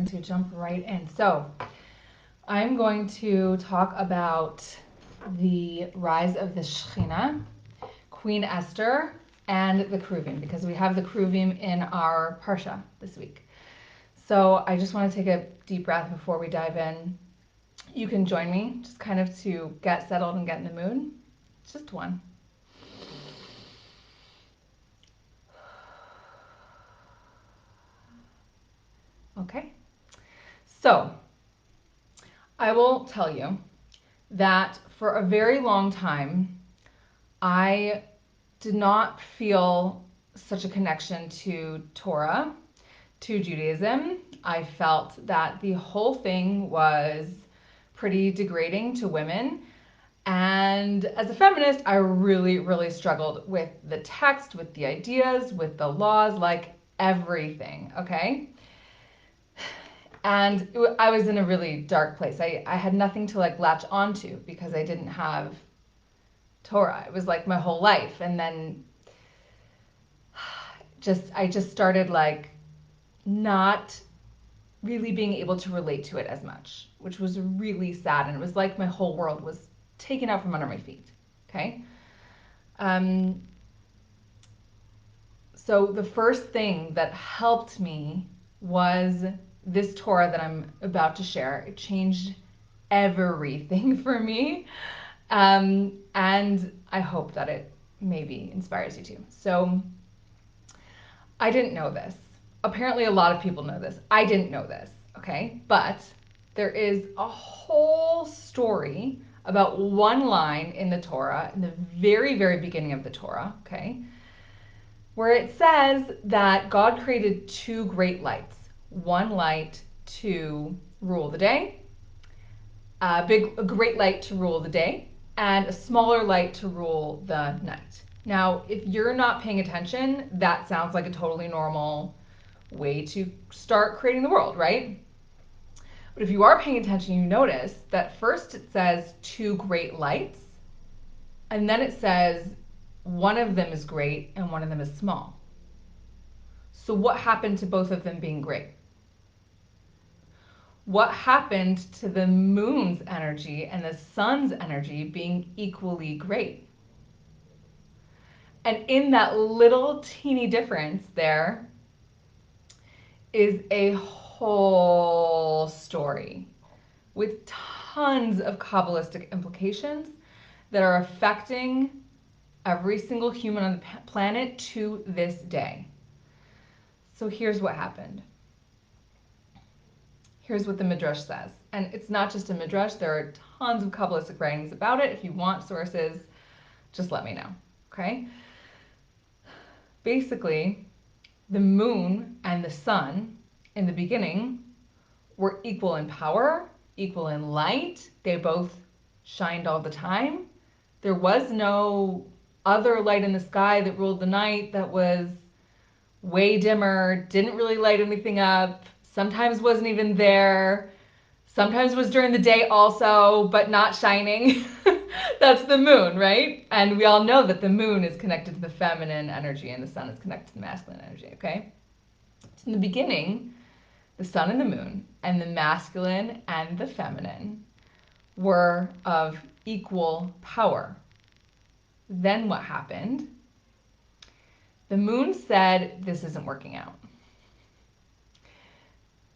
to jump right in. So I'm going to talk about the rise of the Shekhinah, Queen Esther, and the Kruvim, because we have the Kruvim in our Parsha this week. So I just want to take a deep breath before we dive in. You can join me, just kind of to get settled and get in the mood. Just one. Okay. So I will tell you that for a very long time, I did not feel such a connection to Torah, to Judaism. I felt that the whole thing was pretty degrading to women. And as a feminist, I really, really struggled with the text, with the ideas, with the laws, like everything, okay? And I was in a really dark place. I had nothing to like latch onto because I didn't have Torah. It was like my whole life. And then I just started like not really being able to relate to it as much, which was really sad. And it was like my whole world was taken out from under my feet. Okay. So the first thing that helped me was this Torah that I'm about to share. It changed everything for me. And I hope that it maybe inspires you too. So I didn't know this. Apparently a lot of people know this. I didn't know this, okay? But there is a whole story about one line in the Torah, in the very, very beginning of the Torah, okay? Where it says that God created two great lights. One light to rule the day, a great light to rule the day, and a smaller light to rule the night. Now, if you're not paying attention, that sounds like a totally normal way to start creating the world, right? But if you are paying attention, you notice that first it says two great lights, and then it says one of them is great and one of them is small. So what happened to both of them being great? What happened to the moon's energy and the sun's energy being equally great? And in that little teeny difference there is a whole story with tons of Kabbalistic implications that are affecting every single human on the planet to this day. So here's what happened. Here's what the Midrash says. And it's not just a Midrash, there are tons of Kabbalistic writings about it. If you want sources, just let me know, okay? Basically, the moon and the sun in the beginning were equal in power, equal in light. They both shined all the time. There was no other light in the sky that ruled the night that was way dimmer, didn't really light anything up, sometimes wasn't even there, sometimes was during the day also, but not shining. That's the moon, right? And we all know that the moon is connected to the feminine energy and the sun is connected to the masculine energy, okay? So in the beginning, the sun and the moon and the masculine and the feminine were of equal power. Then what happened? The moon said, this isn't working out.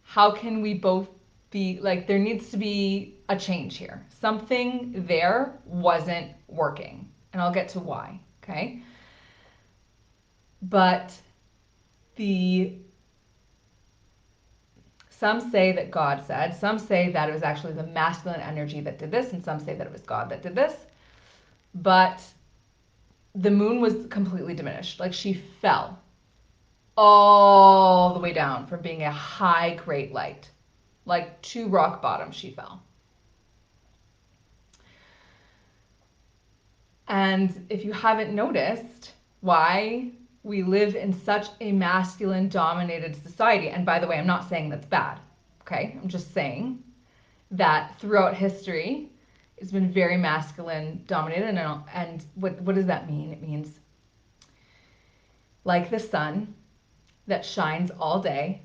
How can we both be, like, there needs to be a change here. Something there wasn't working. And I'll get to why, okay? But some say that God said, some say that it was actually the masculine energy that did this, and some say that it was God that did this. But the moon was completely diminished. Like, she fell all the way down from being a high, great light. Like, to rock bottom, she fell. And if you haven't noticed why we live in such a masculine-dominated society, and by the way, I'm not saying that's bad, okay? I'm just saying that throughout history, it's been very masculine-dominated, and what does that mean? It means like the sun that shines all day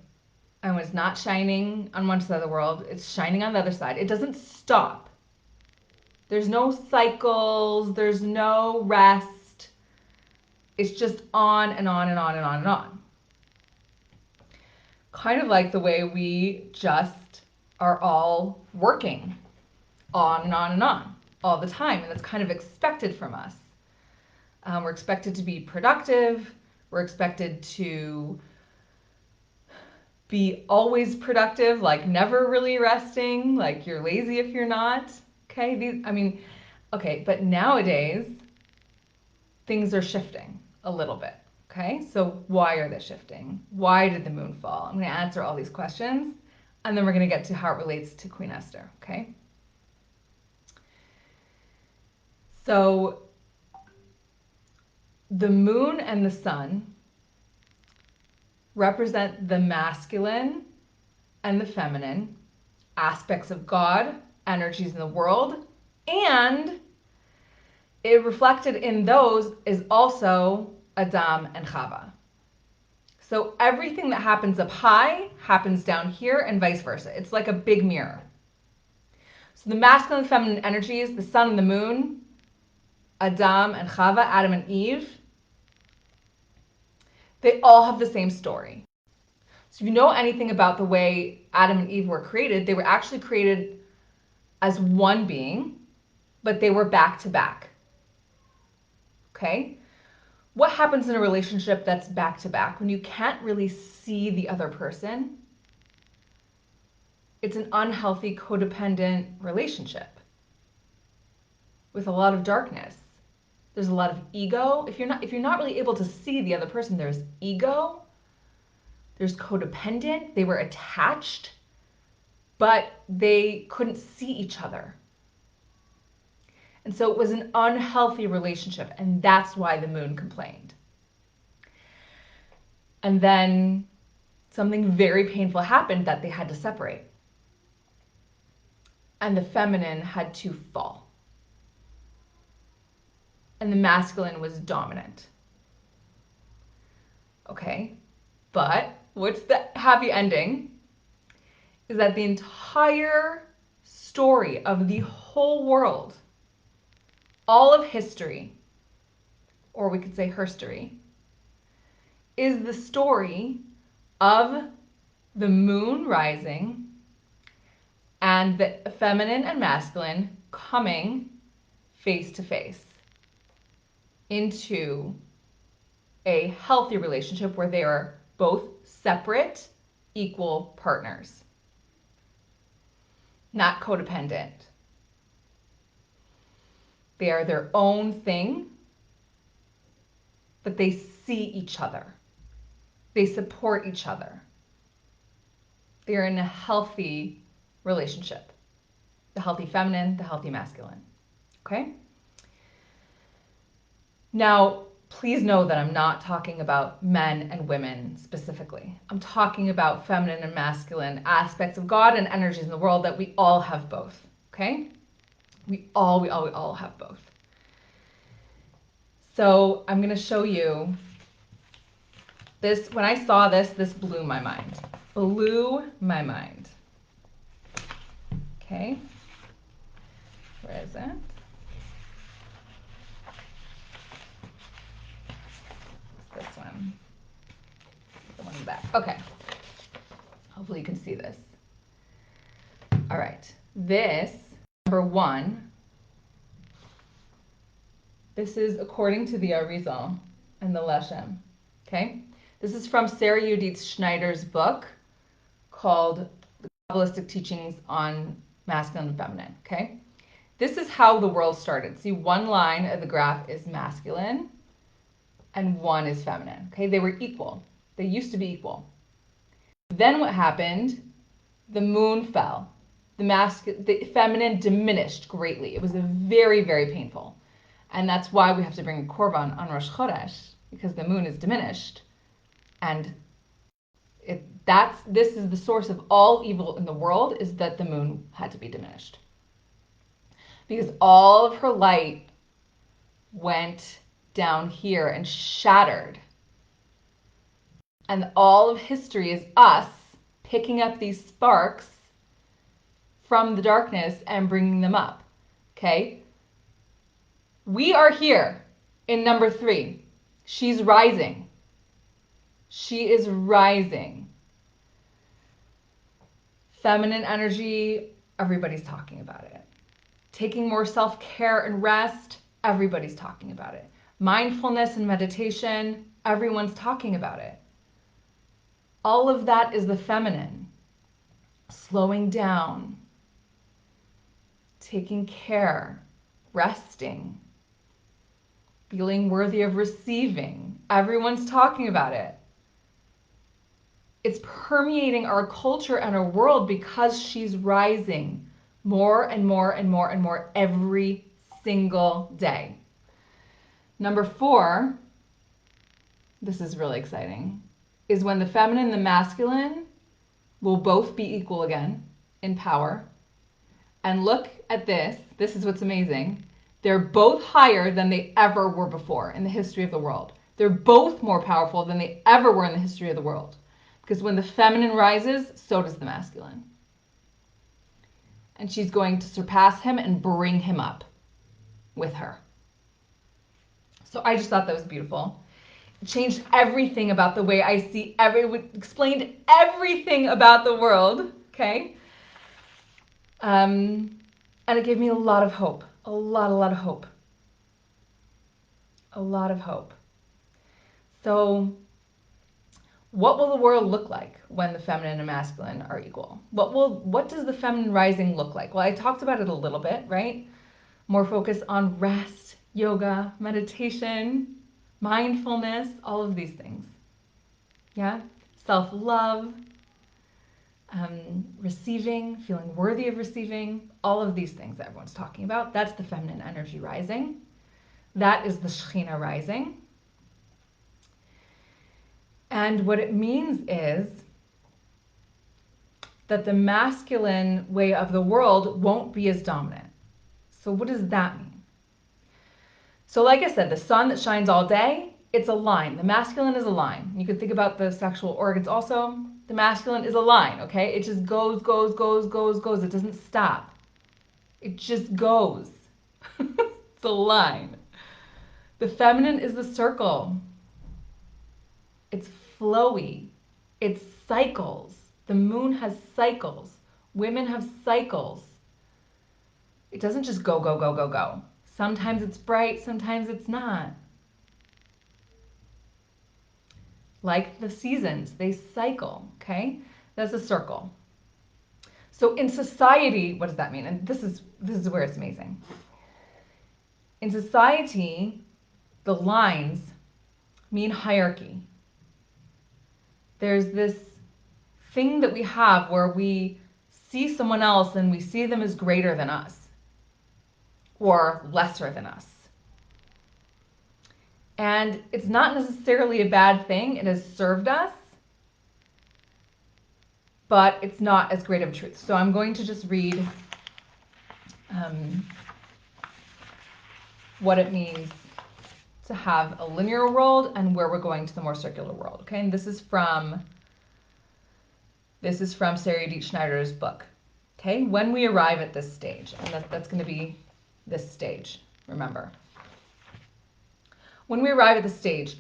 And when it's not shining on one side of the world, it's shining on the other side. It doesn't stop. There's no cycles. There's no rest. It's just on and on and on and on and on. Kind of like the way we just are all working on and on and on all the time. And that's kind of expected from us. We're expected to be productive. We're expected to be always productive, like never really resting, like you're lazy if you're not. Okay, but nowadays things are shifting a little bit. Okay, so why are they shifting? Why did the moon fall? I'm going to answer all these questions, and then we're going to get to how it relates to Queen Esther. Okay, so the moon and the sun represent the masculine and the feminine aspects of God, energies in the world, and it reflected in those is also Adam and Chava. So everything that happens up high happens down here and vice versa. It's like a big mirror. So the masculine and feminine energies, the sun and the moon, Adam and Chava, Adam and Eve, they all have the same story. So if you know anything about the way Adam and Eve were created, they were actually created as one being, but they were back to back. Okay? What happens in a relationship that's back to back when you can't really see the other person? It's an unhealthy, codependent relationship with a lot of darkness. There's a lot of ego. If you're not really able to see the other person, there's ego. There's codependent. They were attached, but they couldn't see each other. And so it was an unhealthy relationship, and that's why the moon complained. And then something very painful happened that they had to separate. And the feminine had to fall. And the masculine was dominant. Okay? But what's the happy ending is that the entire story of the whole world, all of history, or we could say herstory, is the story of the moon rising and the feminine and masculine coming face to face into a healthy relationship where they are both separate, equal partners, not codependent. They are their own thing, but they see each other. They support each other. They're in a healthy relationship. The healthy feminine, the healthy masculine. Okay? Now, please know that I'm not talking about men and women specifically. I'm talking about feminine and masculine aspects of God and energies in the world that we all have both. Okay? We all have both. So I'm going to show you this. When I saw this blew my mind. Blew my mind. Okay? Where is it? This one. The one in the back. Okay. Hopefully you can see this. All right. This, number one, this is according to the Arizal and the Leshem. Okay? This is from Sarah Judith Schneider's book called The Kabbalistic Teachings on Masculine and Feminine. Okay? This is how the world started. See, one line of the graph is masculine and one is feminine. Okay? They were equal. They used to be equal. Then what happened? The moon fell. The feminine diminished greatly. It was very, very painful. And that's why we have to bring a korban on Rosh Chodesh, because the moon is diminished. And this is the source of all evil in the world, is that the moon had to be diminished. Because all of her light went down here and shattered. And all of history is us picking up these sparks from the darkness and bringing them up. Okay? We are here in number 3. She's rising. She is rising. Feminine energy, everybody's talking about it. Taking more self-care and rest, everybody's talking about it. Mindfulness and meditation, everyone's talking about it. All of that is the feminine. Slowing down, taking care, resting, feeling worthy of receiving. Everyone's talking about it. It's permeating our culture and our world because she's rising more and more and more and more every single day. Number 4, this is really exciting, is when the feminine and the masculine will both be equal again in power. And look at this. This is what's amazing. They're both higher than they ever were before in the history of the world. They're both more powerful than they ever were in the history of the world. Because when the feminine rises, so does the masculine. And she's going to surpass him and bring him up with her. So I just thought that was beautiful. It changed everything about the way I see explained everything about the world, okay? And it gave me a lot of hope. A lot of hope. A lot of hope. So what will the world look like when the feminine and masculine are equal? What does the feminine rising look like? Well, I talked about it a little bit, right? More focus on rest, yoga, meditation, mindfulness, all of these things. Yeah? Self-love, receiving, feeling worthy of receiving, all of these things that everyone's talking about. That's the feminine energy rising. That is the Shekhinah rising. And what it means is that the masculine way of the world won't be as dominant. So what does that mean? So like I said, the sun that shines all day, it's a line. The masculine is a line. You can think about the sexual organs also. The masculine is a line, okay? It just goes. It doesn't stop. It just goes. It's a line. The feminine is the circle. It's flowy. It cycles. The moon has cycles. Women have cycles. It doesn't just go. Sometimes it's bright, sometimes it's not. Like the seasons, they cycle, okay? That's a circle. So in society, what does that mean? And this is where it's amazing. In society, the lines mean hierarchy. There's this thing that we have where we see someone else and we see them as greater than us or lesser than us. And it's not necessarily a bad thing. It has served us, but it's not as great of a truth. So I'm going to just read what it means to have a linear world and where we're going to the more circular world. Okay, and this is from Sarah D. Schneider's book. Okay, when we arrive at this stage, and that's going to be this stage, remember. When we arrive at this stage,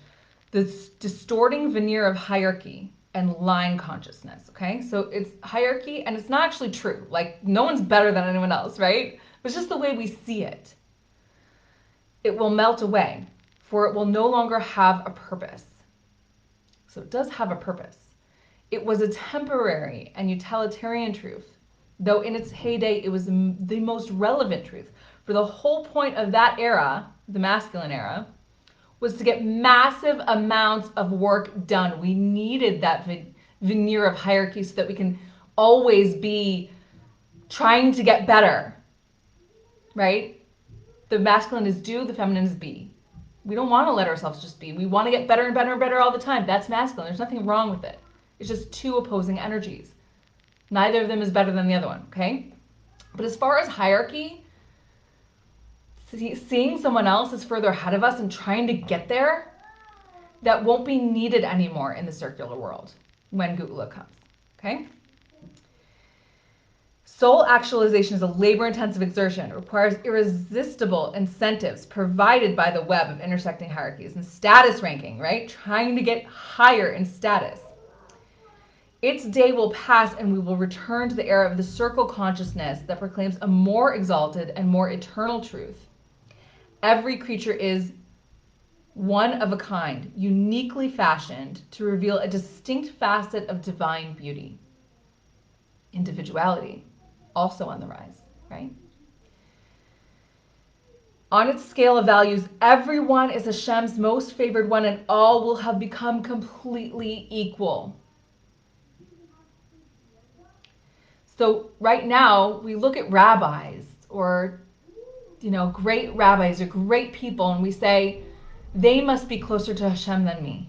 this distorting veneer of hierarchy and line consciousness, okay? So it's hierarchy and it's not actually true. Like no one's better than anyone else, right? It's just the way we see it. It will melt away, for it will no longer have a purpose. So it does have a purpose. It was a temporary and utilitarian truth, though in its heyday it was the most relevant truth. For the whole point of that era, the masculine era, was to get massive amounts of work done. We needed that veneer of hierarchy so that we can always be trying to get better, right? The masculine is do, the feminine is be. We don't want to let ourselves just be. We want to get better and better and better all the time. That's masculine. There's nothing wrong with it. It's just two opposing energies. Neither of them is better than the other one, okay? But as far as hierarchy, seeing someone else is further ahead of us and trying to get there, that won't be needed anymore in the circular world when Geula comes, okay? Soul actualization is a labor-intensive exertion. It requires irresistible incentives provided by the web of intersecting hierarchies and status ranking, right? Trying to get higher in status. Its day will pass and we will return to the era of the circle consciousness that proclaims a more exalted and more eternal truth. Every creature is one of a kind, uniquely fashioned to reveal a distinct facet of divine beauty. Individuality, also on the rise, right? On its scale of values, everyone is Hashem's most favored one and all will have become completely equal. So right now, we look at rabbis or, great rabbis or great people, and we say, they must be closer to Hashem than me.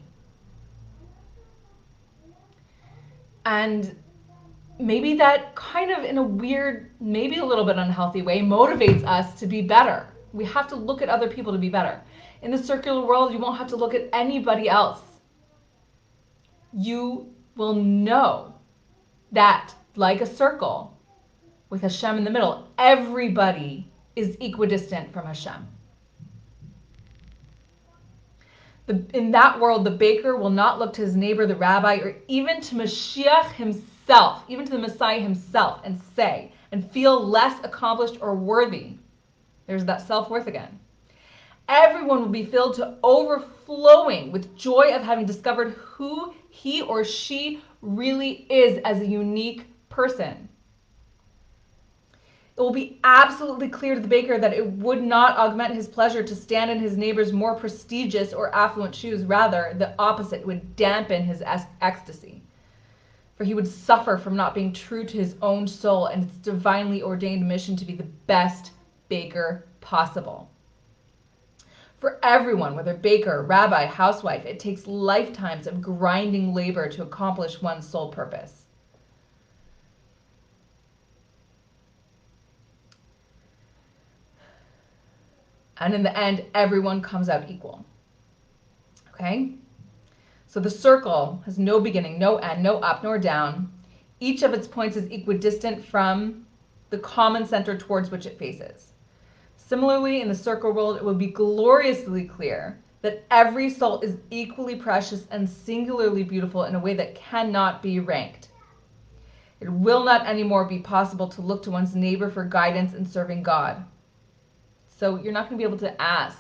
And maybe that kind of in a weird, maybe a little bit unhealthy way, motivates us to be better. We have to look at other people to be better. In the circular world, you won't have to look at anybody else. You will know that, like a circle with Hashem in the middle, everybody is equidistant from Hashem. In that world, the baker will not look to his neighbor, the rabbi, or even to Mashiach himself, even to the Messiah himself, and say, and feel less accomplished or worthy. There's that self-worth again. Everyone will be filled to overflowing with joy of having discovered who he or she really is as a unique person. It will be absolutely clear to the baker that it would not augment his pleasure to stand in his neighbor's more prestigious or affluent shoes. Rather, the opposite would dampen his ecstasy. For he would suffer from not being true to his own soul and its divinely ordained mission to be the best baker possible. For everyone, whether baker, rabbi, housewife, it takes lifetimes of grinding labor to accomplish one's sole purpose. And in the end, everyone comes out equal. Okay? So the circle has no beginning, no end, no up nor down. Each of its points is equidistant from the common center towards which it faces. Similarly, in the circle world, it will be gloriously clear that every soul is equally precious and singularly beautiful in a way that cannot be ranked. It will not anymore be possible to look to one's neighbor for guidance in serving God. So you're not going to be able to ask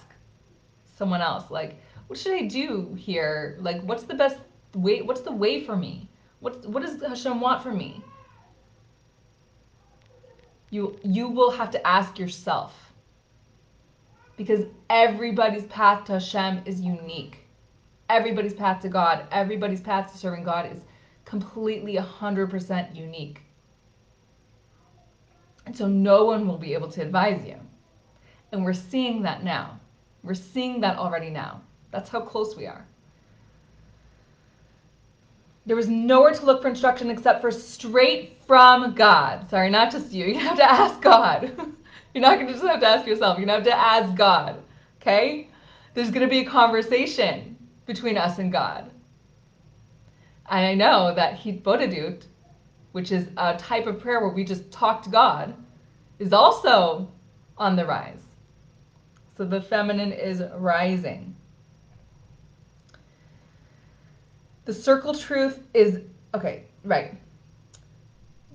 someone else, like, what should I do here? Like, what's the best way? What's the way for me? What does Hashem want from me? You will have to ask yourself. Because everybody's path to Hashem is unique. Everybody's path to God, everybody's path to serving God is completely 100% unique. And so no one will be able to advise you. And we're seeing that now. We're seeing that already now. That's how close we are. There was nowhere to look for instruction except for straight from God. Sorry, not just you. You have to ask God. You're not going to just have to ask yourself. You're going to have to ask God. Okay? There's going to be a conversation between us and God. And I know that Hitbodedut, which is a type of prayer where we just talk to God, is also on the rise. So the feminine is rising. The circle truth is, okay, right.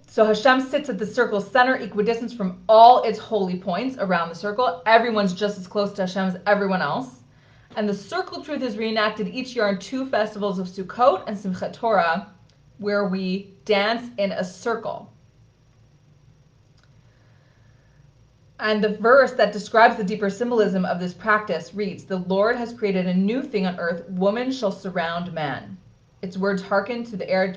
So Hashem sits at the circle's center, equidistant from all its holy points around the circle. Everyone's just as close to Hashem as everyone else. And the circle truth is reenacted each year on 2 festivals of Sukkot and Simchat Torah, where we dance in a circle. And the verse that describes the deeper symbolism of this practice reads, "The Lord has created a new thing on earth, woman shall surround man." Its words hearken to the era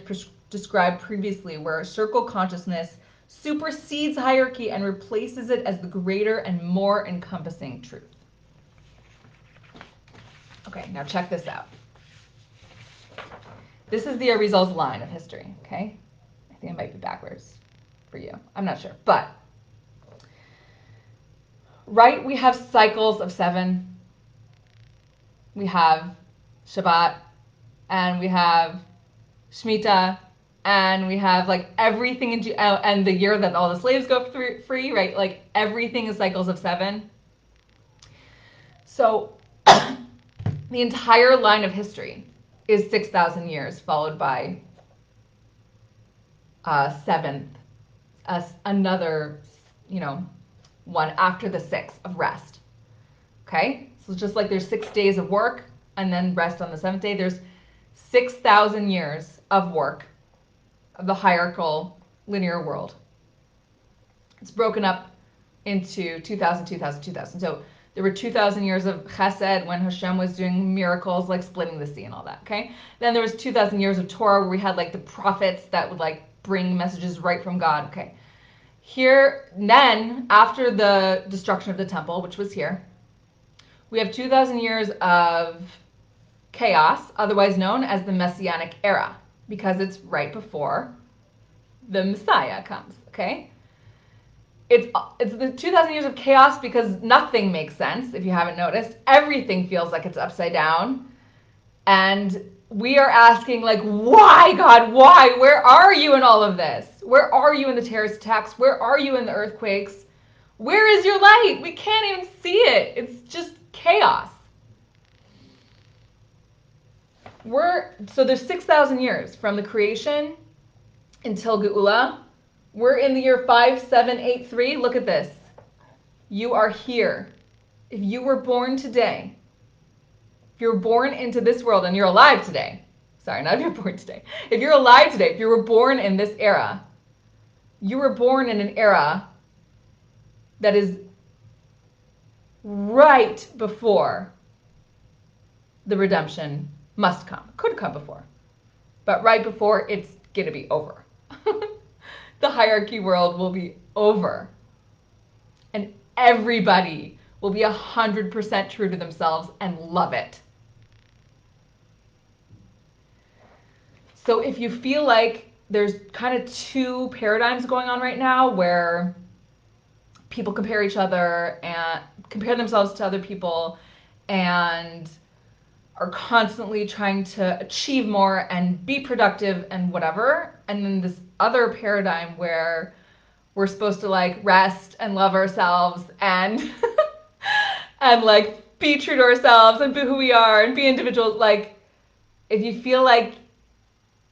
described previously, where circle consciousness supersedes hierarchy and replaces it as the greater and more encompassing truth. Okay, now check this out. This is the Arizal's line of history, okay? I think it might be backwards for you. I'm not sure, but right, we have cycles of 7. We have Shabbat, and we have Shemitah, and we have like everything and the year that all the slaves go free, right? Like everything is cycles of 7. So the entire line of history is 6,000 years, followed by seventh, another, one after the 6 of rest. Okay, so just like there's 6 days of work and then rest on the 7th day, there's 6,000 years of work of the hierarchical linear world. It's broken up into 2,000, 2,000, 2,000. So there were 2,000 years of chesed when Hashem was doing miracles like splitting the sea and all that, okay? Then there was 2,000 years of Torah where we had like the prophets that would like bring messages right from God, okay? Here, then, after the destruction of the temple, which was here, we have 2,000 years of chaos, otherwise known as the Messianic era, because it's right before the Messiah comes, okay? It's the 2,000 years of chaos because nothing makes sense, if you haven't noticed. Everything feels like it's upside down. And we are asking, like, why, God, why? Where are you in all of this? Where are you in the terrorist attacks? Where are you in the earthquakes? Where is your light? We can't even see it. It's just chaos. So there's 6,000 years from the creation until Geula. We're in the year 5783. Look at this. You are here. If you were born today, if you're born into this world and you're alive today, sorry, not if you're born today. If you're alive today, if you were born in this era, you were born in an era that is right before the redemption must come. Could come before, but right before it's going to be over. The hierarchy world will be over. And everybody will be 100% true to themselves and love it. So if you feel like there's kind of 2 paradigms going on right now where people compare each other and compare themselves to other people and are constantly trying to achieve more and be productive and whatever, and then this other paradigm where we're supposed to like rest and love ourselves and and like be true to ourselves and be who we are and be individuals, like if you feel like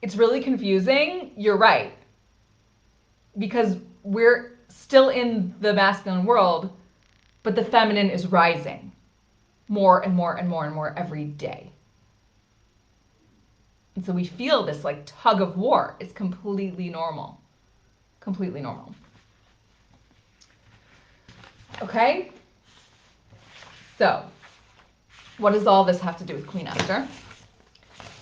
it's really confusing, you're right. Because we're still in the masculine world, but the feminine is rising more and more and more and more every day. And so we feel this like tug of war. It's completely normal. Completely normal. Okay? So, what does all this have to do with Queen Esther?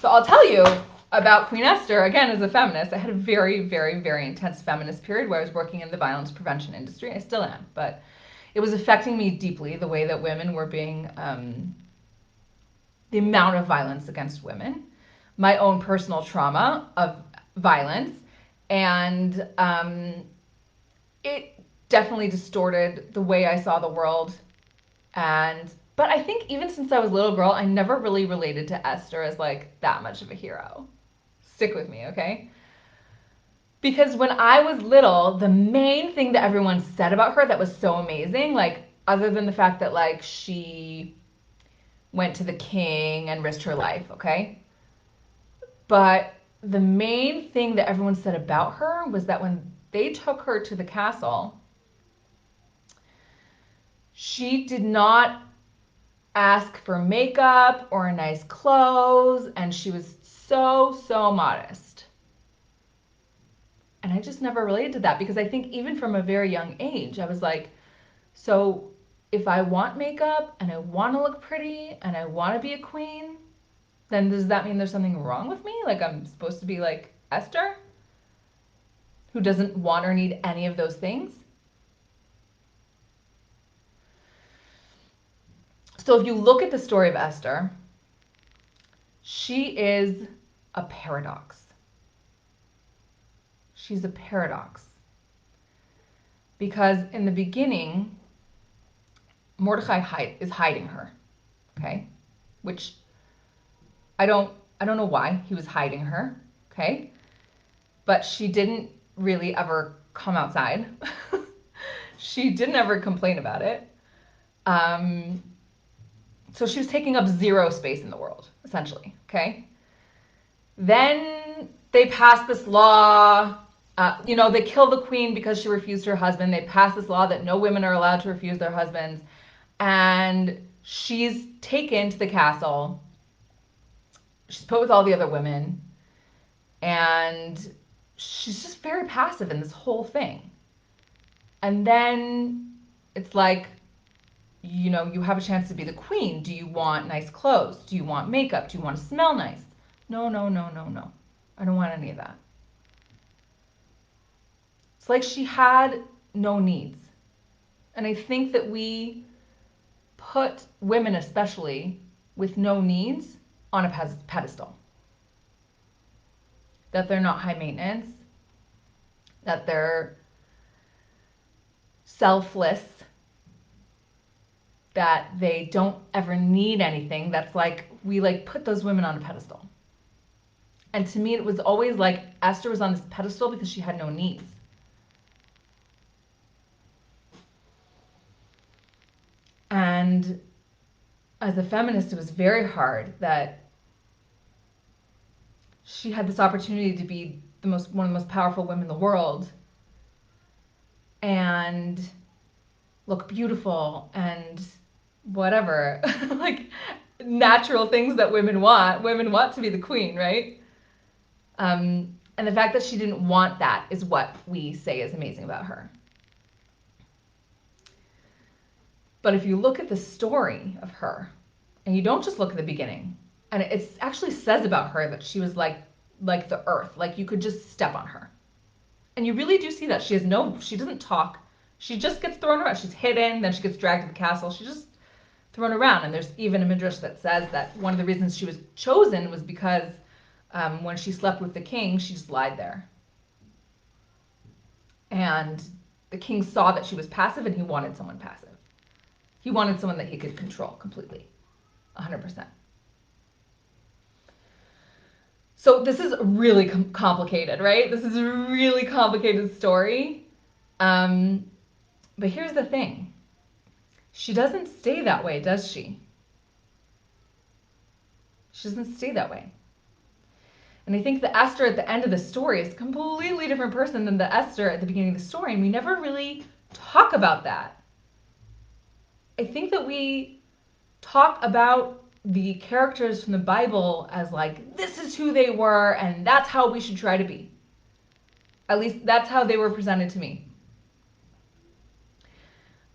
So I'll tell you about Queen Esther, again, as a feminist. I had a very, very, very intense feminist period where I was working in the violence prevention industry. I still am, but it was affecting me deeply, the way that women were being, the amount of violence against women, my own personal trauma of violence, and it definitely distorted the way I saw the world. But I think even since I was a little girl, I never really related to Esther as like that much of a hero. Stick with me, okay? Because when I was little, the main thing that everyone said about her that was so amazing, like other than the fact that like she went to the king and risked her life, okay? But the main thing that everyone said about her was that when they took her to the castle, she did not ask for makeup or nice clothes, and she was so modest. And I just never related to that because I think even from a very young age, I was like, so if I want makeup and I want to look pretty and I want to be a queen, then does that mean there's something wrong with me? Like I'm supposed to be like Esther, who doesn't want or need any of those things? So if you look at the story of Esther, she is a paradox. She's a paradox. Because in the beginning, Mordecai is hiding her, okay? Which I don't know why he was hiding her, okay? but she didn't really ever come outside. She didn't ever complain about it. So she was taking up zero space in the world, essentially, okay? Then they passed this law, they kill the queen because she refused her husband. They passed this law that no women are allowed to refuse their husbands. And she's taken to the castle. She's put with all the other women. And she's just very passive in this whole thing. And then it's like, you have a chance to be the queen. Do you want nice clothes? Do you want makeup? Do you want to smell nice? No. I don't want any of that. It's like she had no needs. And I think that we put women, especially with no needs, on a pedestal. That they're not high maintenance, that they're selfless, that they don't ever need anything. That's like, we put those women on a pedestal. And to me, it was always like Esther was on this pedestal because she had no needs. And as a feminist, it was very hard that she had this opportunity to be one of the most powerful women in the world and look beautiful and whatever, like natural things that women want. Women want to be the queen, right? And the fact that she didn't want that is what we say is amazing about her. But if you look at the story of her, and you don't just look at the beginning, and it actually says about her that she was like the earth, like you could just step on her. And you really do see that. She doesn't talk. She just gets thrown around. She's hidden, then she gets dragged to the castle. She's just thrown around. And there's even a midrash that says that one of the reasons she was chosen was because when she slept with the king, she just lied there. And the king saw that she was passive, and he wanted someone passive. He wanted someone that he could control completely, 100%. So this is really complicated, right? This is a really complicated story. But here's the thing. She doesn't stay that way, does she? She doesn't stay that way. And I think the Esther at the end of the story is a completely different person than the Esther at the beginning of the story, and we never really talk about that. I think that we talk about the characters from the Bible as like, this is who they were, and that's how we should try to be. At least that's how they were presented to me.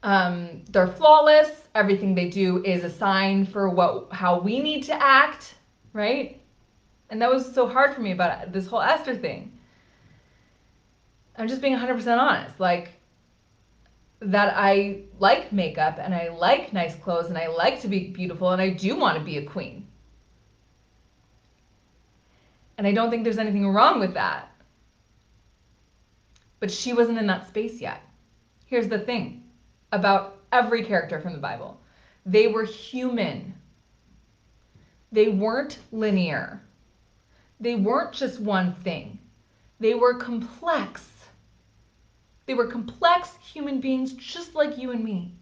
They're flawless. Everything they do is a sign for how we need to act, right? And that was so hard for me about this whole Esther thing. I'm just being 100% honest. Like, that I like makeup and I like nice clothes and I like to be beautiful and I do want to be a queen. And I don't think there's anything wrong with that. But she wasn't in that space yet. Here's the thing about every character from the Bible. They were human. They weren't linear. They weren't just one thing. They were complex. They were complex human beings just like you and me.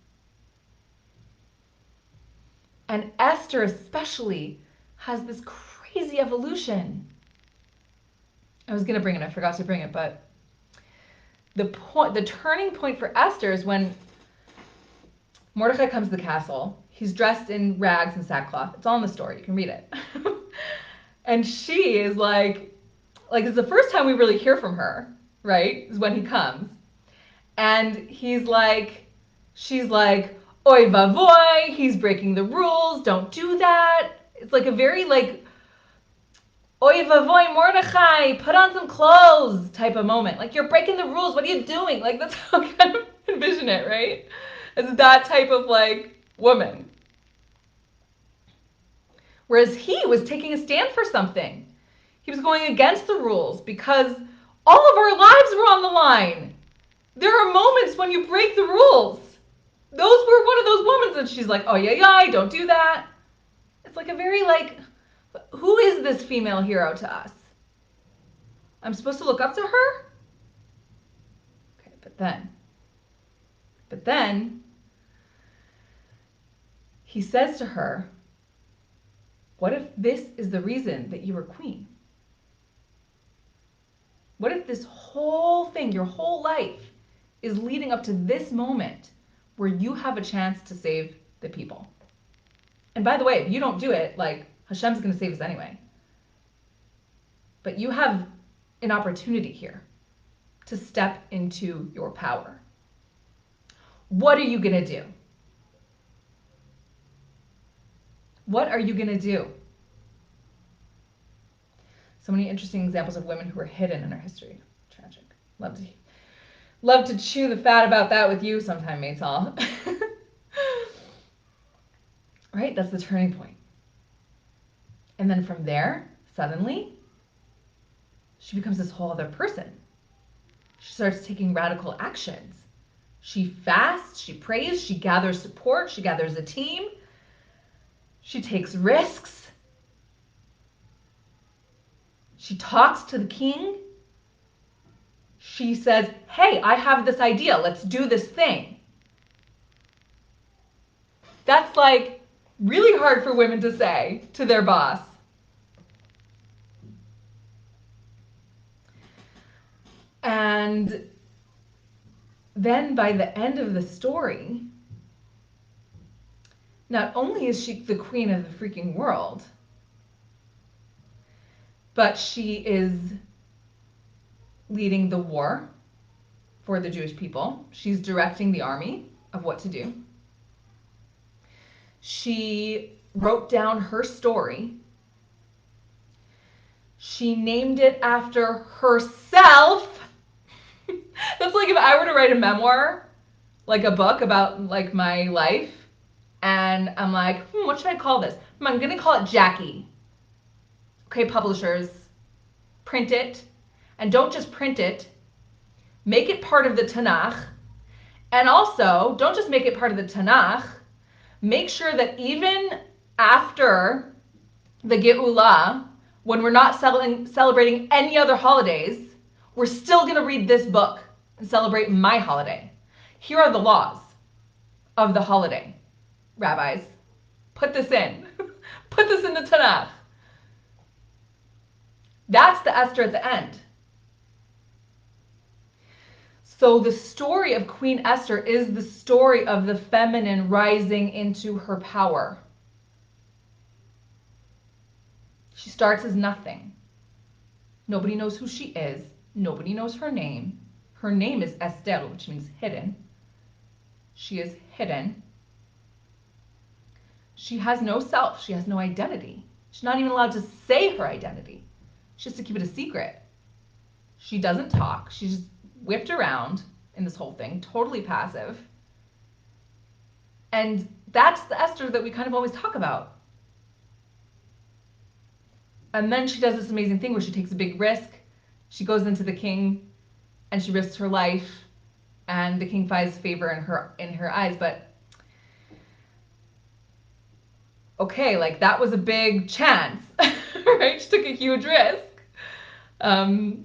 And Esther especially has this crazy evolution. I was going to bring it, I forgot to bring it, but the turning point for Esther is when Mordecai comes to the castle. He's dressed in rags and sackcloth. It's all in the story. You can read it. And she is like it's the first time we really hear from her, right? Is when he comes. And she's like, oy vavoy, he's breaking the rules, don't do that. It's like a very oy vavoy, Mordecai, put on some clothes type of moment. Like, you're breaking the rules, what are you doing? Like, that's how I kind of envision it, right? As that type of woman. Whereas he was taking a stand for something. He was going against the rules because all of our lives were on the line. There are moments when you break the rules. Those were one of those moments that she's like, oh yeah, don't do that. It's like a very who is this female hero to us? I'm supposed to look up to her? Okay, but then he says to her, what if this is the reason that you were queen? What if this whole thing, your whole life, is leading up to this moment where you have a chance to save the people? And by the way, if you don't do it, like, Hashem's going to save us anyway. But you have an opportunity here to step into your power. What are you going to do? What are you going to do? So many interesting examples of women who were hidden in our history. Tragic. Love to chew the fat about that with you sometime, Maisal. Right? That's the turning point. And then from there, suddenly, she becomes this whole other person. She starts taking radical actions. She fasts, she prays, she gathers support, she gathers a team. She takes risks. She talks to the king. She says, hey, I have this idea. Let's do this thing. That's like really hard for women to say to their boss. And then by the end of the story, not only is she the queen of the freaking world, but she is leading the war for the Jewish people. She's directing the army of what to do. She wrote down her story. She named it after herself. That's like if I were to write a memoir, like a book about like my life, and I'm like, what should I call this? I'm going to call it Jackie. Okay, publishers, print it. And don't just print it. Make it part of the Tanakh. And also, don't just make it part of the Tanakh. Make sure that even after the Geulah, when we're not celebrating any other holidays, we're still going to read this book and celebrate my holiday. Here are the laws of the holiday, rabbis. Put this in. Put this in the Tanakh. That's the Esther at the end. So the story of Queen Esther is the story of the feminine rising into her power. She starts as nothing. Nobody knows who she is. Nobody knows her name. Her name is Esther, which means hidden. She is hidden. She has no self. She has no identity. She's not even allowed to say her identity. She has to keep it a secret. She doesn't talk. She's just whipped around in this whole thing, totally passive. And that's the Esther that we kind of always talk about. And then she does this amazing thing where she takes a big risk. She goes into the king and she risks her life, and the king finds favor in her eyes. But okay, like that was a big chance, right? She took a huge risk.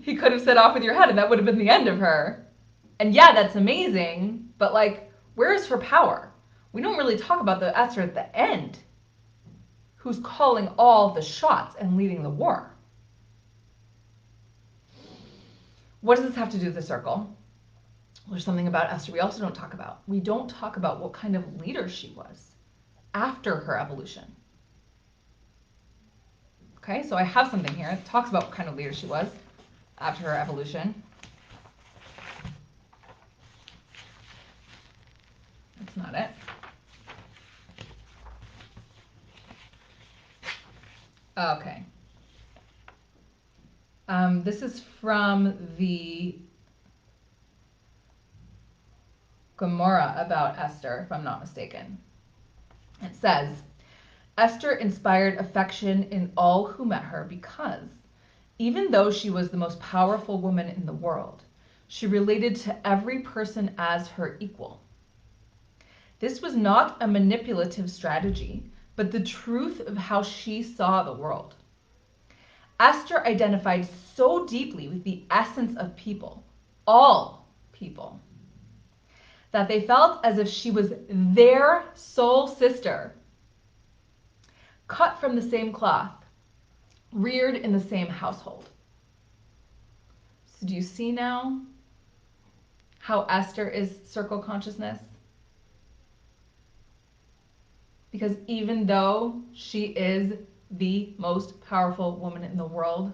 He could have set off with your head and that would have been the end of her. And yeah, that's amazing, but like, where is her power? We don't really talk about the Esther at the end, who's calling all the shots and leading the war. What does this have to do with the circle? Well, there's something about Esther we also don't talk about. We don't talk about what kind of leader she was after her evolution. Okay, so I have something here that talks about what kind of leader she was after her evolution. That's not it. Okay. This is from the Gemara about Esther, if I'm not mistaken. It says, Esther inspired affection in all who met her because, even though she was the most powerful woman in the world, she related to every person as her equal. This was not a manipulative strategy, but the truth of how she saw the world. Esther identified so deeply with the essence of people, all people, that they felt as if she was their soul sister, cut from the same cloth, reared in the same household. So do you see now how Esther is circle consciousness? Because even though she is the most powerful woman in the world,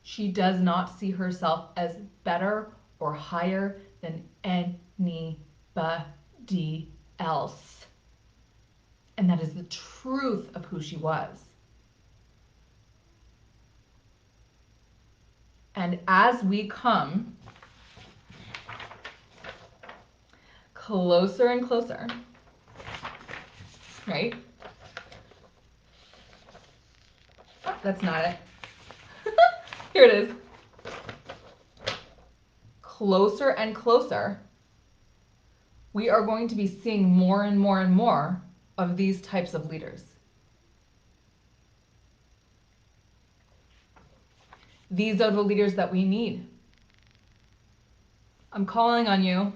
she does not see herself as better or higher than anybody else. And that is the truth of who she was. And as we come closer and closer, right? Oh, that's not it. Here it is. Closer and closer, we are going to be seeing more and more and more of these types of leaders. These are the leaders that we need. I'm calling on you.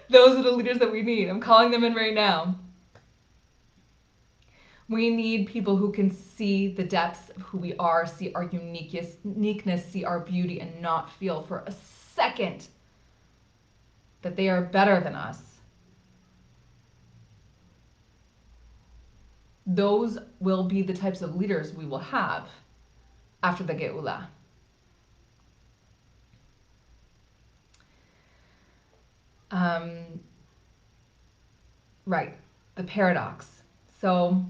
Those are the leaders that we need. I'm calling them in right now. We need people who can see the depths of who we are, see our uniqueness, see our beauty, and not feel for a second that they are better than us. Those will be the types of leaders we will have after the Geula. Right, the paradox. So,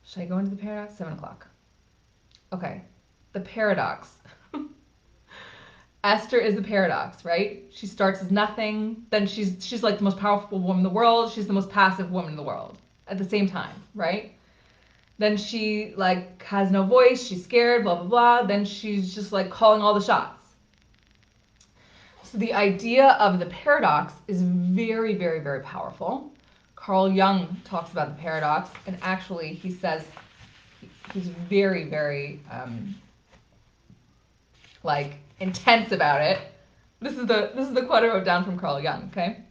should I go into the paradox? 7 o'clock. Okay, the paradox. Esther is the paradox, right? She starts as nothing, then she's like the most powerful woman in the world, she's the most passive woman in the world at the same time, right? Then she like has no voice, she's scared, blah, blah, blah. Then she's just like calling all the shots. So the idea of the paradox is very, very, very powerful. Carl Jung talks about the paradox, and actually he says he's very, very like intense about it. This is the quote I wrote down from Carl Jung, okay?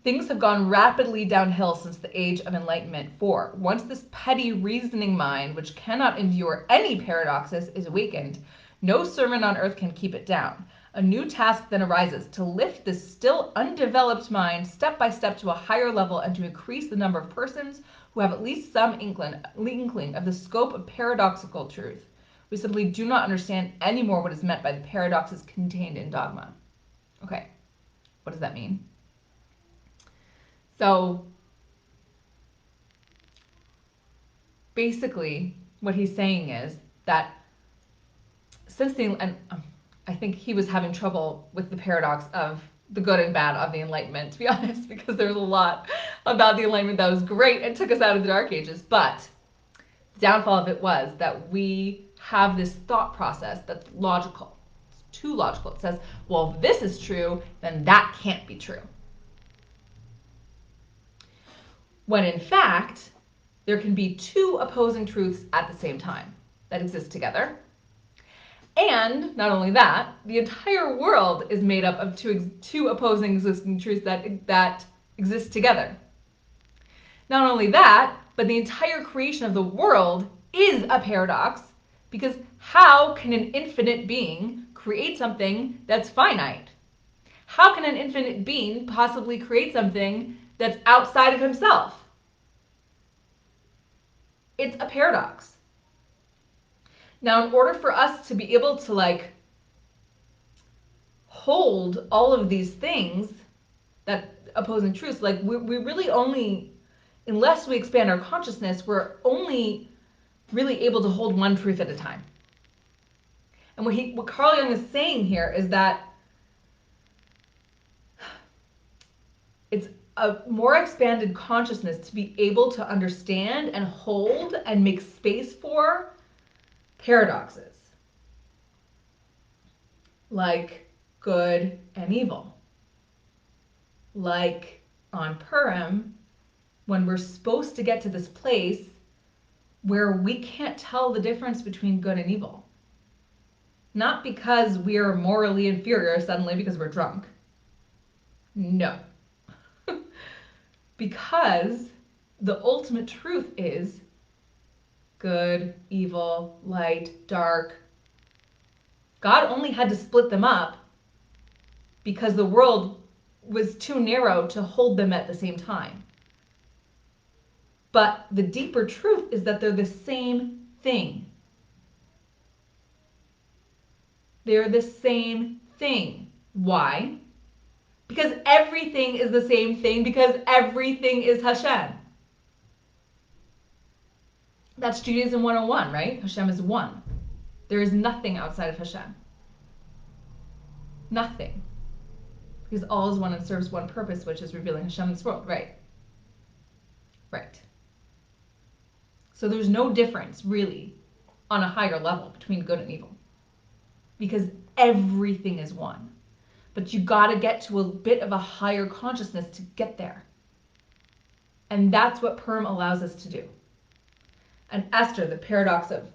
Things have gone rapidly downhill since the age of enlightenment, for once this petty reasoning mind, which cannot endure any paradoxes, is awakened, no sermon on earth can keep it down. A new task then arises, to lift this still undeveloped mind step by step to a higher level and to increase the number of persons who have at least some inkling of the scope of paradoxical truth. We simply do not understand anymore what is meant by the paradoxes contained in dogma. Okay, what does that mean? So basically what he's saying is that since I think he was having trouble with the paradox of the good and bad of the Enlightenment, to be honest, because there's a lot about the Enlightenment that was great and took us out of the Dark Ages. But the downfall of it was that we have this thought process that's logical. It's too logical. It says, well, if this is true, then that can't be true. When in fact, there can be two opposing truths at the same time that exist together. And not only that, the entire world is made up of two opposing existing truths that exist together. Not only that, but the entire creation of the world is a paradox, because how can an infinite being create something that's finite? How can an infinite being possibly create something that's outside of himself? It's a paradox. Now, in order for us to be able to like hold all of these things, that opposing truths, like we really only, unless we expand our consciousness, we're only really able to hold one truth at a time. And what Carl Jung is saying here is that it's a more expanded consciousness to be able to understand and hold and make space for paradoxes, like good and evil, like on Purim, when we're supposed to get to this place where we can't tell the difference between good and evil. Not because we are morally inferior suddenly because we're drunk. No. Because the ultimate truth is good, evil, light, dark. God only had to split them up because the world was too narrow to hold them at the same time. But the deeper truth is that they're the same thing. They're the same thing. Why? Because everything is the same thing, because everything is Hashem. That's Judaism 101, right? Hashem is one. There is nothing outside of Hashem. Nothing. Because all is one and serves one purpose, which is revealing Hashem in this world, right? Right. So there's no difference, really, on a higher level between good and evil. Because everything is one. But you got to get to a bit of a higher consciousness to get there. And that's what Purim allows us to do. And Esther, the paradox of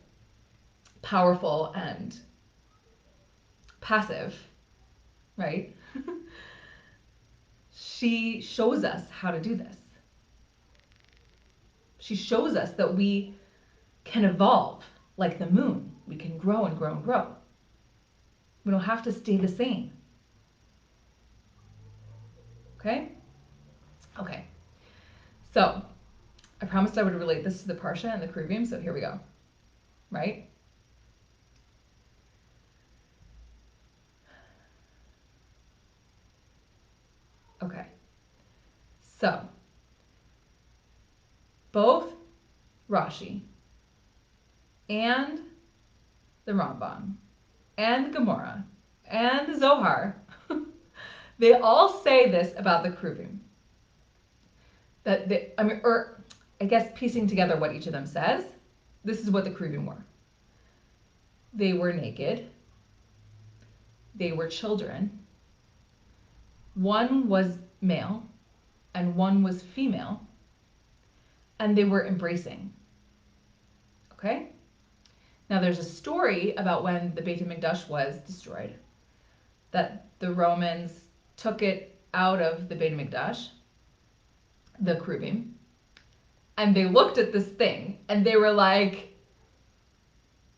powerful and passive, right? She shows us how to do this. She shows us that we can evolve like the moon. We can grow and grow and grow. We don't have to stay the same. Okay? Okay. So, I promised I would relate this to the Parsha and the Kruvim, so here we go. Right? Okay. So, both Rashi and the Rambam and the Gemara and the Zohar, they all say this about the Kruvim. That they, I guess piecing together what each of them says, this is what the Kruvim were. They were naked. They were children. One was male and one was female. And they were embracing. Okay? Now there's a story about when the Beit HaMikdash was destroyed, that the Romans took it out of the Beit HaMikdash, the Kruvim, and they looked at this thing and they were like,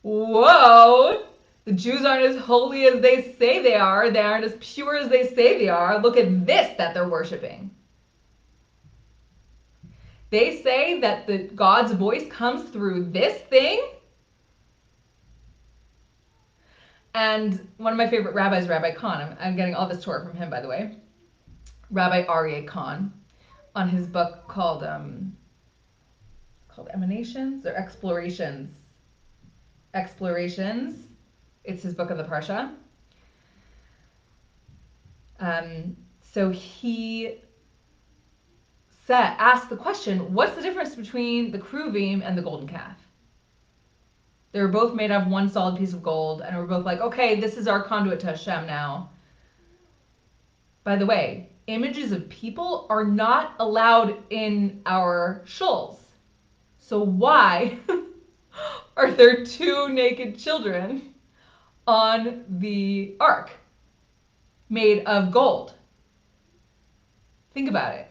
whoa, the Jews aren't as holy as they say they aren't as pure as they say they are. Look at this that they're worshiping. They say that God's voice comes through this thing. And one of my favorite rabbis, Rabbi Khan, I'm getting all this Torah from him, by the way, Rabbi Aryeh Khan, on his book called Emanations or Explorations. Explorations. It's his book of the Parsha. So he asked the question, what's the difference between the Kruvim and the golden calf? They were both made of one solid piece of gold, and we're both like, okay, this is our conduit to Hashem now. By the way, images of people are not allowed in our shuls. So why are there two naked children on the ark made of gold? Think about it.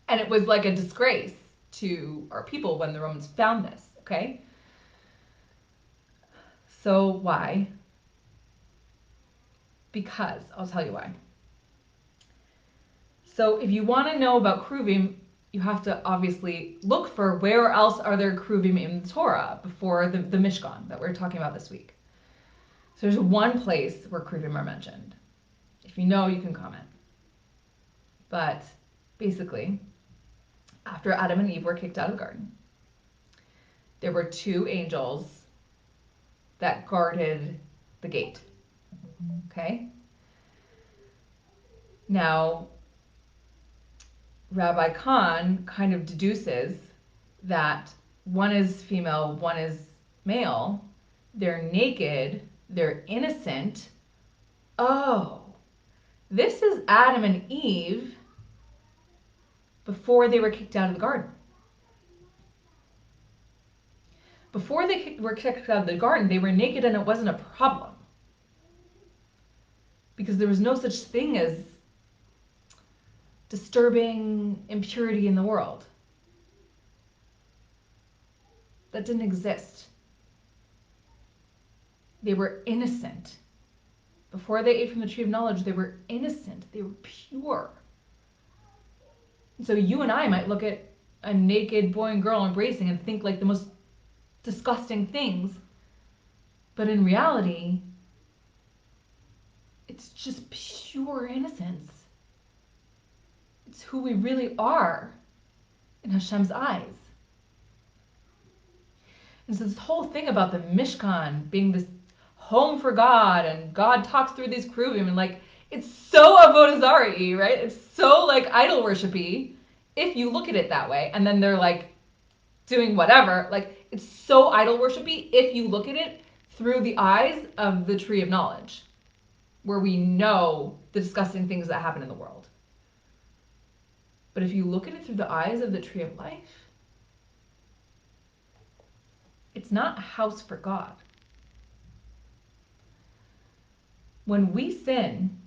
And it was like a disgrace to our people when the Romans found this, okay? So why? Because, I'll tell you why. So if you want to know about Kruvim, you have to obviously look for where else are there Kruvim in the Torah before the Mishkan that we're talking about this week. So there's one place where Kruvim are mentioned. If you know, you can comment. But basically, after Adam and Eve were kicked out of the garden, there were two angels that guarded the gate. Okay? Now, Rabbi Khan kind of deduces that one is female, one is male. They're naked, they're innocent. Oh, this is Adam and Eve before they were kicked out of the garden. Before they were kicked out of the garden, they were naked and it wasn't a problem. Because there was no such thing as disturbing impurity in the world. That didn't exist. They were innocent. Before they ate from the tree of knowledge, they were innocent. They were pure. So you and I might look at a naked boy and girl embracing and think like the most disgusting things. But in reality, it's just pure innocence. It's who we really are in Hashem's eyes. And so this whole thing about the Mishkan being this home for God, and God talks through these Kruvim, and like, it's so Avodah Zarah-y, right? It's so like idol worship-y, if you look at it that way. And then they're like doing whatever. Like, it's so idol worship-y if you look at it through the eyes of the tree of knowledge, where we know the disgusting things that happen in the world. But if you look at it through the eyes of the tree of life, it's not a house for God. When we sin,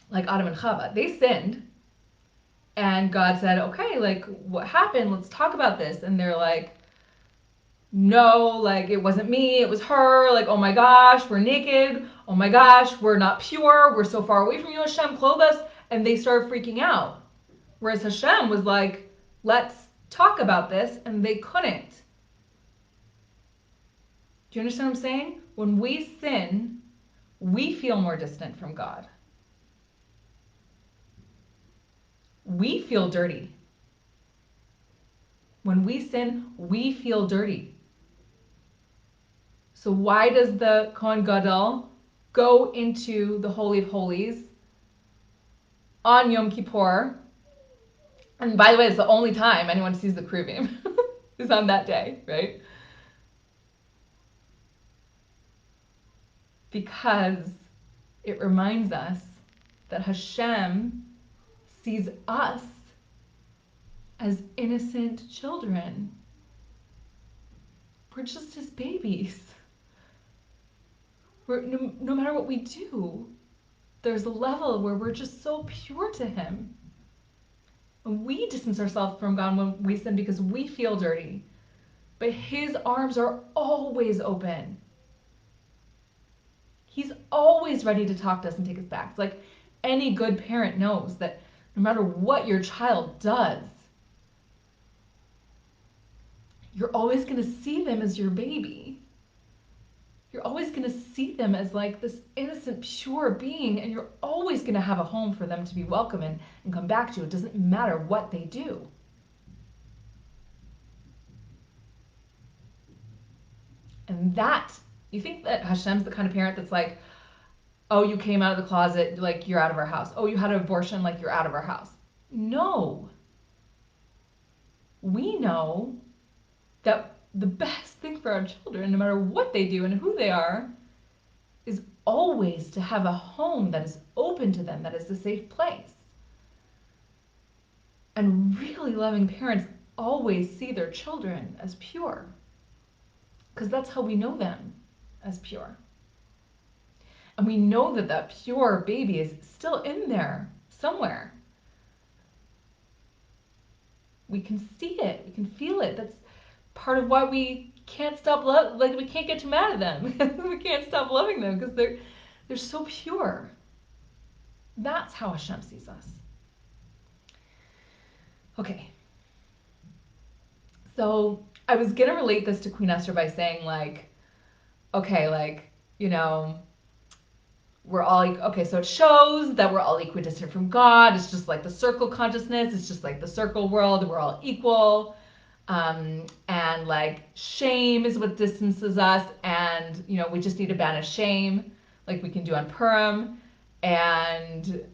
like Adam and Chava, they sinned, and God said, okay, like, what happened? Let's talk about this. And they're like, no, like, it wasn't me, it was her. Like, oh my gosh, we're naked. Oh my gosh, we're not pure. We're so far away from you, Hashem, clothe us. And they started freaking out. Whereas Hashem was like, let's talk about this, and they couldn't. Do you understand what I'm saying? When we sin, we feel more distant from God. We feel dirty. When we sin, we feel dirty. So why does the Kohen Gadol go into the Holy of Holies on Yom Kippur? And by the way, it's the only time anyone sees the Kruvim is on that day, right? Because it reminds us that Hashem sees us as innocent children. We're just his babies. No matter what we do, there's a level where we're just so pure to him. And we distance ourselves from God when we sin because we feel dirty. But his arms are always open. He's always ready to talk to us and take us back. It's like any good parent knows that no matter what your child does, you're always going to see them as your baby. You're always going to see them as like this innocent, pure being, and you're always going to have a home for them to be welcome in and come back to. It doesn't matter what they do. And that, you think that Hashem's the kind of parent that's like, oh, you came out of the closet, like you're out of our house. Oh, you had an abortion, like you're out of our house. No. We know that the best thing for our children, no matter what they do and who they are, is always to have a home that is open to them, that is a safe place. And really loving parents always see their children as pure, because that's how we know them, as pure. And we know that that pure baby is still in there somewhere. We can see it. We can feel it. That's part of why we can't stop we can't get too mad at them. We can't stop loving them because they're so pure. That's how Hashem sees us. Okay. So I was gonna relate this to Queen Esther by saying like, okay, like, you know, we're all, okay, so it shows that we're all equidistant from God. It's just like the circle consciousness. It's just like the circle world. We're all equal. And like shame is what distances us. And, you know, we just need to banish shame like we can do on Purim. And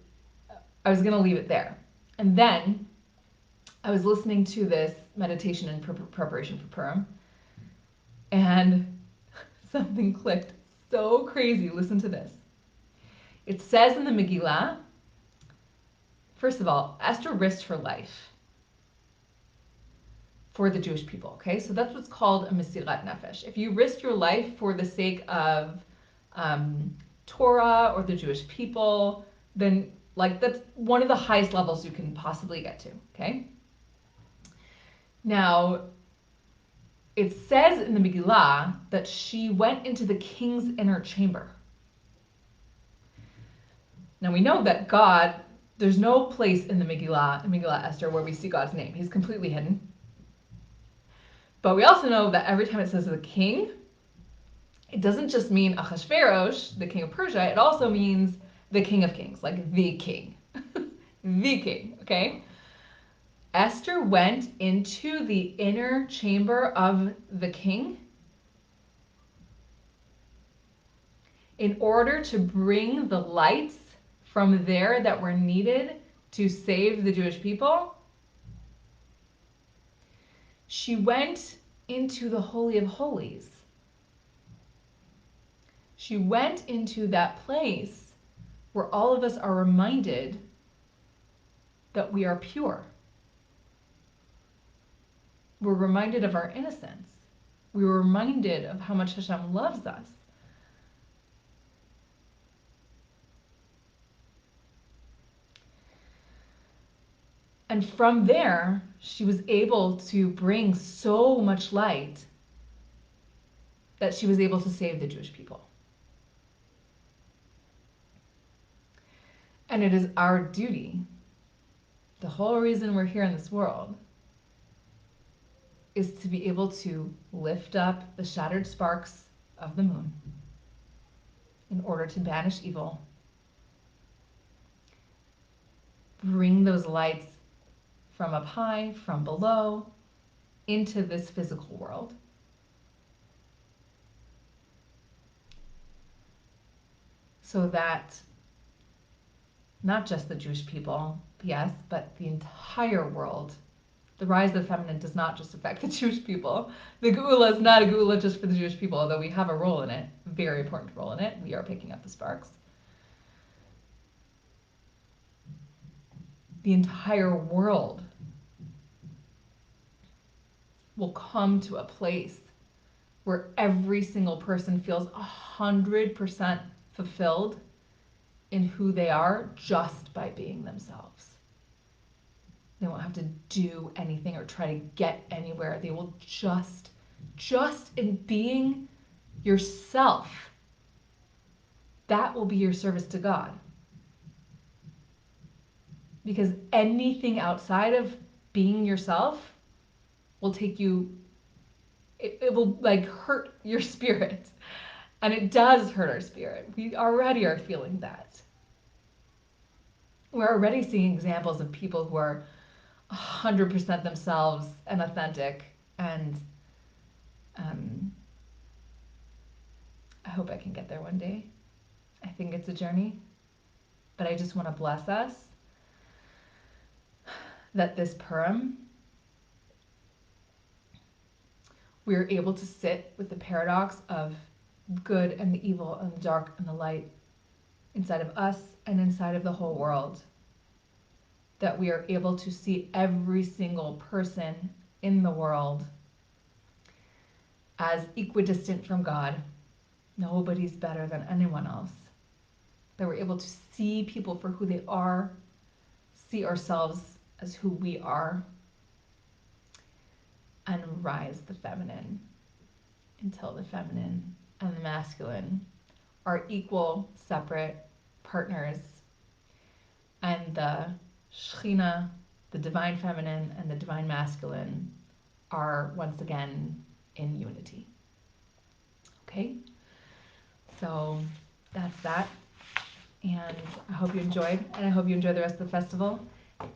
I was going to leave it there. And then I was listening to this meditation in preparation for Purim. And something clicked so crazy. Listen to this. It says in the Megillah, first of all, Esther risked her life. for the Jewish people, okay? So that's what's called a mesirat nefesh. If you risk your life for the sake of Torah or the Jewish people, then like that's one of the highest levels you can possibly get to, okay? Now, it says in the Megillah that she went into the king's inner chamber. Now we know that God, there's no place in the Megillah, in Megillah Esther, where we see God's name. He's completely hidden. But we also know that every time it says the king, it doesn't just mean Ahasuerus, the king of Persia, it also means the king of kings, like the king. The king, okay? Esther went into the inner chamber of the king in order to bring the lights from there that were needed to save the Jewish people. She went into the Holy of Holies. She went into that place where all of us are reminded that we are pure. We're reminded of our innocence. We were reminded of how much Hashem loves us. And from there, she was able to bring so much light that she was able to save the Jewish people. And it is our duty, the whole reason we're here in this world, is to be able to lift up the shattered sparks of the moon in order to banish evil, bring those lights from up high, from below, into this physical world. So that not just the Jewish people, yes, but the entire world. The rise of the feminine does not just affect the Jewish people. The Geula is not a Geula just for the Jewish people, although we have a role in it, a very important role in it. We are picking up the sparks. The entire world will come to a place where every single person feels 100% fulfilled in who they are just by being themselves. They won't have to do anything or try to get anywhere. They will just in being yourself, that will be your service to God. Because anything outside of being yourself will take you, it will like hurt your spirit. And it does hurt our spirit. We already are feeling that. We're already seeing examples of people who are 100% themselves and authentic, and I hope I can get there one day. I think it's a journey, but I just want to bless us that this Purim, we're able to sit with the paradox of good and the evil and the dark and the light inside of us and inside of the whole world. That we are able to see every single person in the world as equidistant from God. Nobody's better than anyone else. That we're able to see people for who they are, see ourselves as who we are, and rise the feminine until the feminine and the masculine are equal, separate partners, and the Shekhinah, the divine feminine, and the divine masculine are once again in unity. Okay? So that's that. And I hope you enjoyed, and I hope you enjoy the rest of the festival.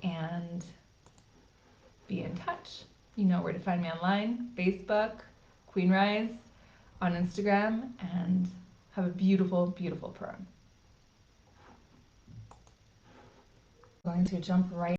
And be in touch. You know where to find me online, Facebook, Queen Rise, on Instagram, and have a beautiful, beautiful Purim. I'm going to jump right